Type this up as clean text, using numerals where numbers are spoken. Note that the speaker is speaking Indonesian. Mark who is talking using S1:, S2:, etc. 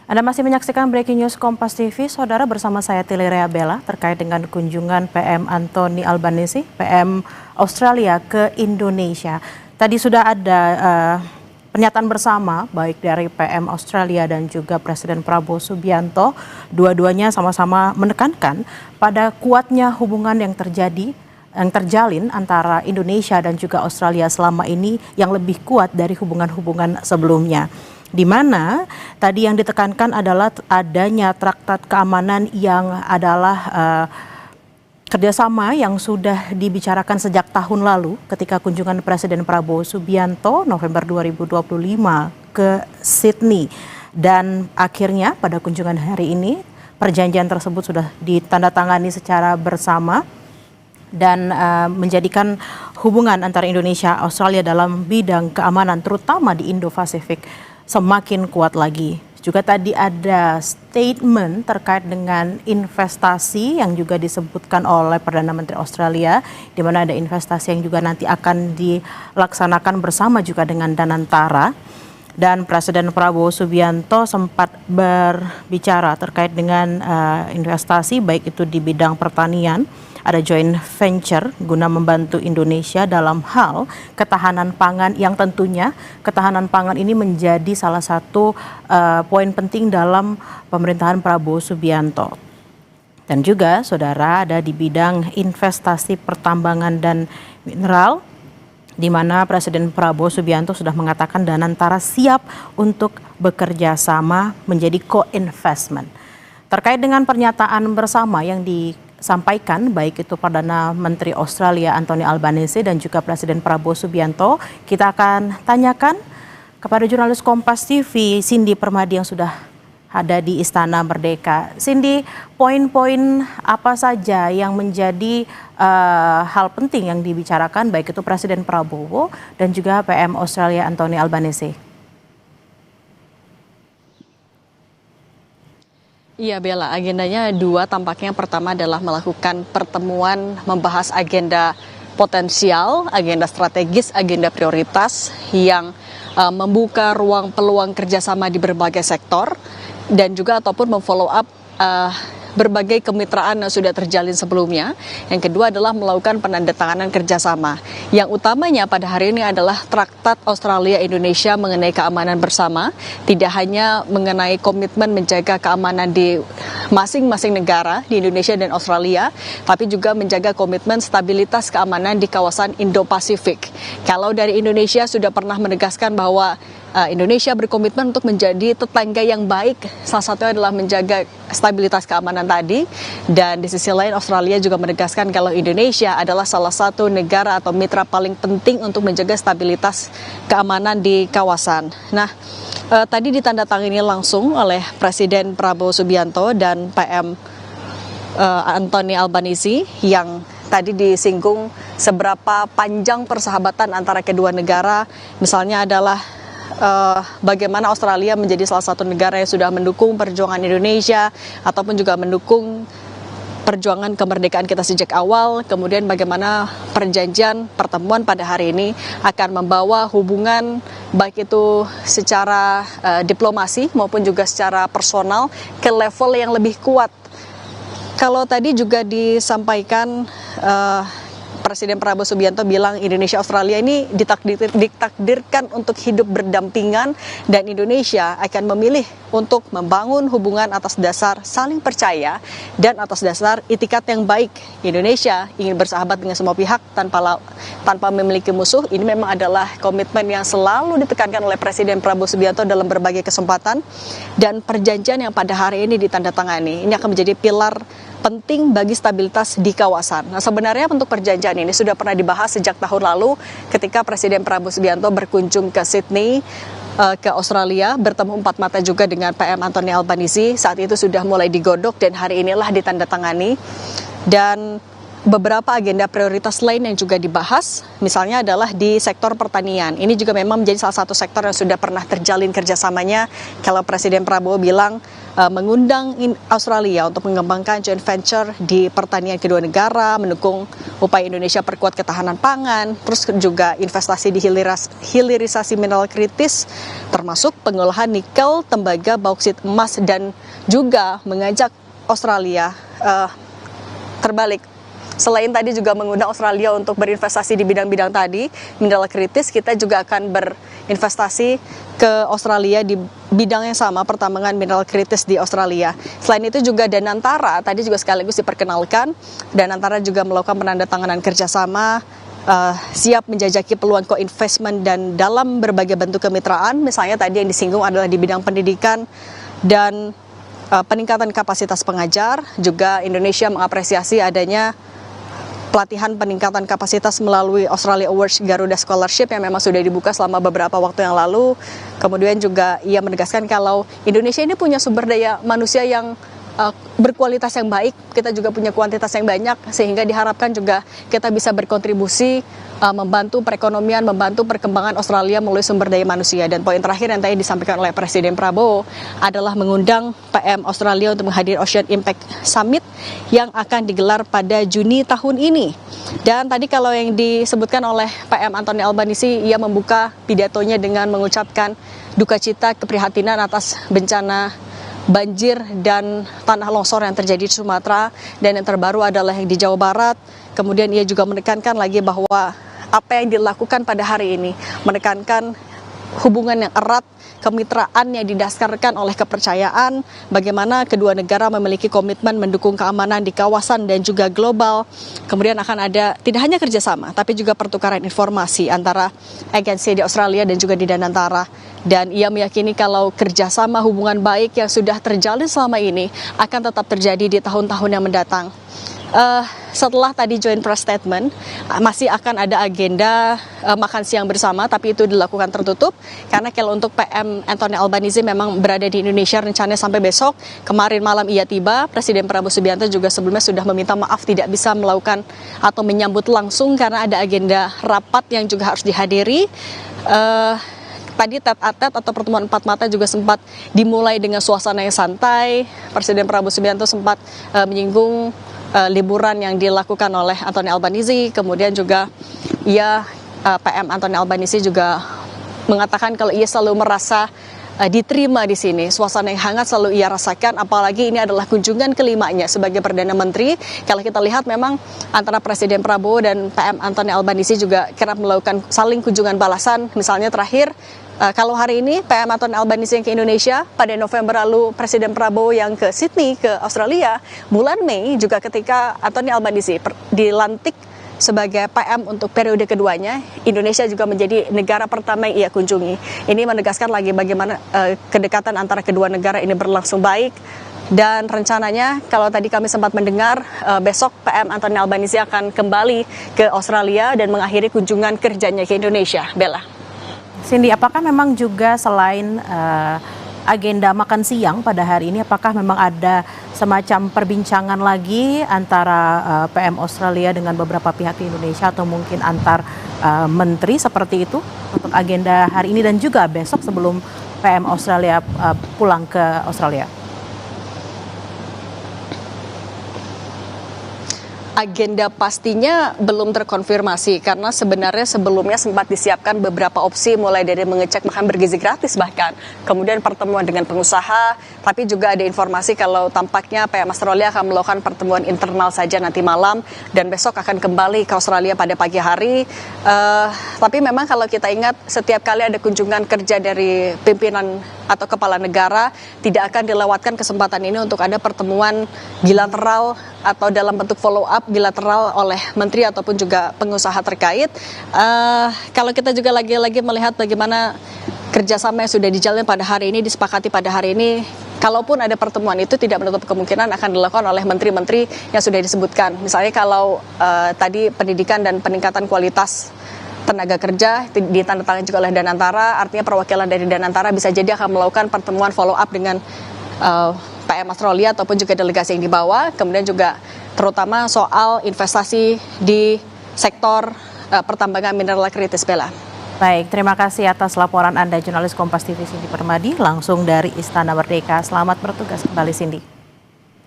S1: Anda masih menyaksikan Breaking News Kompas TV, Saudara, bersama saya Tilerea Bella terkait dengan kunjungan PM Anthony Albanese, PM Australia ke Indonesia. Tadi sudah ada pernyataan bersama baik dari PM Australia dan juga Presiden Prabowo Subianto. Dua-duanya sama-sama menekankan pada kuatnya hubungan yang terjalin antara Indonesia dan juga Australia selama ini yang lebih kuat dari hubungan-hubungan sebelumnya. Di mana tadi yang ditekankan adalah adanya traktat keamanan yang adalah kerjasama yang sudah dibicarakan sejak tahun lalu ketika kunjungan Presiden Prabowo Subianto November 2025 ke Sydney. Dan akhirnya pada kunjungan hari ini perjanjian tersebut sudah ditandatangani secara bersama dan menjadikan hubungan antara Indonesia dan Australia dalam bidang keamanan terutama di Indo-Pasifik semakin kuat lagi. Juga tadi ada statement terkait dengan investasi yang juga disebutkan oleh Perdana Menteri Australia, di mana ada investasi yang juga nanti akan dilaksanakan bersama juga dengan Danantara. Dan Presiden Prabowo Subianto sempat berbicara terkait dengan investasi baik itu di bidang pertanian, ada joint venture guna membantu Indonesia dalam hal ketahanan pangan yang tentunya ketahanan pangan ini menjadi salah satu poin penting dalam pemerintahan Prabowo Subianto. Dan juga saudara ada di bidang investasi pertambangan dan mineral, di mana Presiden Prabowo Subianto sudah mengatakan Danantara siap untuk bekerja sama menjadi co-investment. Terkait dengan pernyataan bersama yang disampaikan baik itu Perdana Menteri Australia Anthony Albanese dan juga Presiden Prabowo Subianto, kita akan tanyakan kepada jurnalis Kompas TV Cindy Permadi yang sudah ada di Istana Merdeka. Cindy, poin-poin apa saja yang menjadi hal penting yang dibicarakan baik itu Presiden Prabowo dan juga PM Australia Anthony Albanese?
S2: Iya Bella, agendanya dua tampaknya. Pertama adalah melakukan pertemuan membahas agenda potensial, agenda strategis, agenda prioritas yang membuka ruang peluang kerjasama di berbagai sektor dan juga ataupun memfollow up berbagai kemitraan yang sudah terjalin sebelumnya. Yang kedua adalah melakukan penandatanganan kerjasama. Yang utamanya pada hari ini adalah Traktat Australia-Indonesia mengenai keamanan bersama. Tidak hanya mengenai komitmen menjaga keamanan di masing-masing negara di Indonesia dan Australia, tapi juga menjaga komitmen stabilitas keamanan di kawasan Indo-Pasifik. Kalau dari Indonesia sudah pernah menegaskan bahwa Indonesia berkomitmen untuk menjadi tetangga yang baik, salah satunya adalah menjaga stabilitas keamanan tadi. Dan di sisi lain Australia juga menegaskan kalau Indonesia adalah salah satu negara atau mitra paling penting untuk menjaga stabilitas keamanan di kawasan. Nah, tadi ditandatangani langsung oleh Presiden Prabowo Subianto dan PM Anthony Albanese yang tadi disinggung seberapa panjang persahabatan antara kedua negara. Misalnya adalah bagaimana Australia menjadi salah satu negara yang sudah mendukung perjuangan Indonesia ataupun juga mendukung perjuangan kemerdekaan kita sejak awal. Kemudian bagaimana perjanjian pertemuan pada hari ini akan membawa hubungan baik itu secara diplomasi maupun juga secara personal ke level yang lebih kuat. Kalau tadi juga disampaikan Presiden Prabowo Subianto bilang Indonesia Australia ini ditakdirkan untuk hidup berdampingan dan Indonesia akan memilih untuk membangun hubungan atas dasar saling percaya dan atas dasar itikat yang baik. Indonesia ingin bersahabat dengan semua pihak tanpa memiliki musuh. Ini memang adalah komitmen yang selalu ditekankan oleh Presiden Prabowo Subianto dalam berbagai kesempatan, dan perjanjian yang pada hari ini ditandatangani ini akan menjadi pilar penting bagi stabilitas di kawasan. Nah, sebenarnya untuk perjanjian ini sudah pernah dibahas sejak tahun lalu ketika Presiden Prabowo Subianto berkunjung ke Sydney, ke Australia, bertemu empat mata juga dengan PM Anthony Albanese. Saat itu sudah mulai digodok dan hari inilah ditandatangani. Dan beberapa agenda prioritas lain yang juga dibahas, misalnya adalah di sektor pertanian. Ini juga memang menjadi salah satu sektor yang sudah pernah terjalin kerjasamanya. Kalau Presiden Prabowo bilang mengundang Australia untuk mengembangkan joint venture di pertanian kedua negara, mendukung upaya Indonesia perkuat ketahanan pangan, terus juga investasi di hilirisasi mineral kritis, termasuk pengolahan nikel, tembaga, bauksit, emas, dan juga mengajak Australia terbalik. Selain tadi juga mengundang Australia untuk berinvestasi di bidang-bidang tadi, mineral kritis, kita juga akan berinvestasi ke Australia di bidang yang sama, pertambangan mineral kritis di Australia. Selain itu juga Danantara, tadi juga sekaligus diperkenalkan, Danantara juga melakukan penandatanganan kerjasama, siap menjajaki peluang co-investment dan dalam berbagai bentuk kemitraan, misalnya tadi yang disinggung adalah di bidang pendidikan dan peningkatan kapasitas pengajar. Juga Indonesia mengapresiasi adanya pelatihan peningkatan kapasitas melalui Australia Awards Garuda Scholarship yang memang sudah dibuka selama beberapa waktu yang lalu. Kemudian juga ia menegaskan kalau Indonesia ini punya sumber daya manusia yang berkualitas yang baik, kita juga punya kuantitas yang banyak, sehingga diharapkan juga kita bisa berkontribusi membantu perekonomian, membantu perkembangan Australia melalui sumber daya manusia. Dan poin terakhir yang tadi disampaikan oleh Presiden Prabowo adalah mengundang PM Australia untuk menghadiri Ocean Impact Summit yang akan digelar pada Juni tahun ini. Dan tadi kalau yang disebutkan oleh PM Anthony Albanese, ia membuka pidatonya dengan mengucapkan duka cita keprihatinan atas bencana banjir dan tanah longsor yang terjadi di Sumatera, dan yang terbaru adalah yang di Jawa Barat. Kemudian ia juga menekankan lagi bahwa apa yang dilakukan pada hari ini menekankan hubungan yang erat, kemitraan yang didasarkan oleh kepercayaan, bagaimana kedua negara memiliki komitmen mendukung keamanan di kawasan dan juga global. Kemudian akan ada tidak hanya kerjasama, tapi juga pertukaran informasi antara agensi di Australia dan juga di Danantara. Dan ia meyakini kalau kerjasama hubungan baik yang sudah terjalin selama ini akan tetap terjadi di tahun-tahun yang mendatang. Setelah tadi joint press statement, masih akan ada agenda makan siang bersama, tapi itu dilakukan tertutup karena kalau untuk PM Anthony Albanese memang berada di Indonesia rencananya sampai besok. Kemarin malam ia tiba, Presiden Prabowo Subianto juga sebelumnya sudah meminta maaf tidak bisa melakukan atau menyambut langsung karena ada agenda rapat yang juga harus dihadiri. Tadi tet-a-tet atau pertemuan empat mata juga sempat dimulai dengan suasana yang santai. Presiden Prabowo Subianto sempat menyinggung liburan yang dilakukan oleh Anthony Albanese. Kemudian juga PM Anthony Albanese juga mengatakan kalau ia selalu merasa diterima di sini. Suasana yang hangat selalu ia rasakan, apalagi ini adalah kunjungan kelimanya sebagai Perdana Menteri. Kalau kita lihat memang antara Presiden Prabowo dan PM Anthony Albanese juga kerap melakukan saling kunjungan balasan. Misalnya terakhir, kalau hari ini PM Anthony Albanese yang ke Indonesia, pada November lalu Presiden Prabowo yang ke Sydney, ke Australia. Bulan Mei juga ketika Anthony Albanese dilantik sebagai PM untuk periode keduanya, Indonesia juga menjadi negara pertama yang ia kunjungi. Ini menegaskan lagi bagaimana kedekatan antara kedua negara ini berlangsung baik. Dan rencananya kalau tadi kami sempat mendengar, besok PM Anthony Albanese akan kembali ke Australia dan mengakhiri kunjungan kerjanya ke Indonesia. Bella.
S1: Cindy, apakah memang juga selain agenda makan siang pada hari ini, apakah memang ada semacam perbincangan lagi antara PM Australia dengan beberapa pihak di Indonesia atau mungkin antar menteri seperti itu untuk agenda hari ini dan juga besok sebelum PM Australia pulang ke Australia?
S2: Agenda pastinya belum terkonfirmasi karena sebenarnya sebelumnya sempat disiapkan beberapa opsi, mulai dari mengecek makan bergizi gratis bahkan, kemudian pertemuan dengan pengusaha, tapi juga ada informasi kalau tampaknya PM Australia akan melakukan pertemuan internal saja nanti malam dan besok akan kembali ke Australia pada pagi hari. Tapi memang kalau kita ingat, setiap kali ada kunjungan kerja dari pimpinan atau kepala negara, tidak akan dilewatkan kesempatan ini untuk ada pertemuan bilateral atau dalam bentuk follow up bilateral oleh menteri ataupun juga pengusaha terkait. Kalau kita juga lagi-lagi melihat bagaimana kerjasama yang sudah dijalin pada hari ini, disepakati pada hari ini, kalaupun ada pertemuan itu tidak menutup kemungkinan akan dilakukan oleh menteri-menteri yang sudah disebutkan. Misalnya kalau tadi pendidikan dan peningkatan kualitas tenaga kerja ditandatangani juga oleh Danantara, artinya perwakilan dari Danantara bisa jadi akan melakukan pertemuan follow up dengan PM Australia ataupun juga delegasi yang dibawa, kemudian juga terutama soal investasi di sektor pertambangan mineral kritis, Bella.
S1: Baik, terima kasih atas laporan Anda, jurnalis Kompas TV Cindy Permadi, langsung dari Istana Merdeka. Selamat bertugas kembali, Cindy.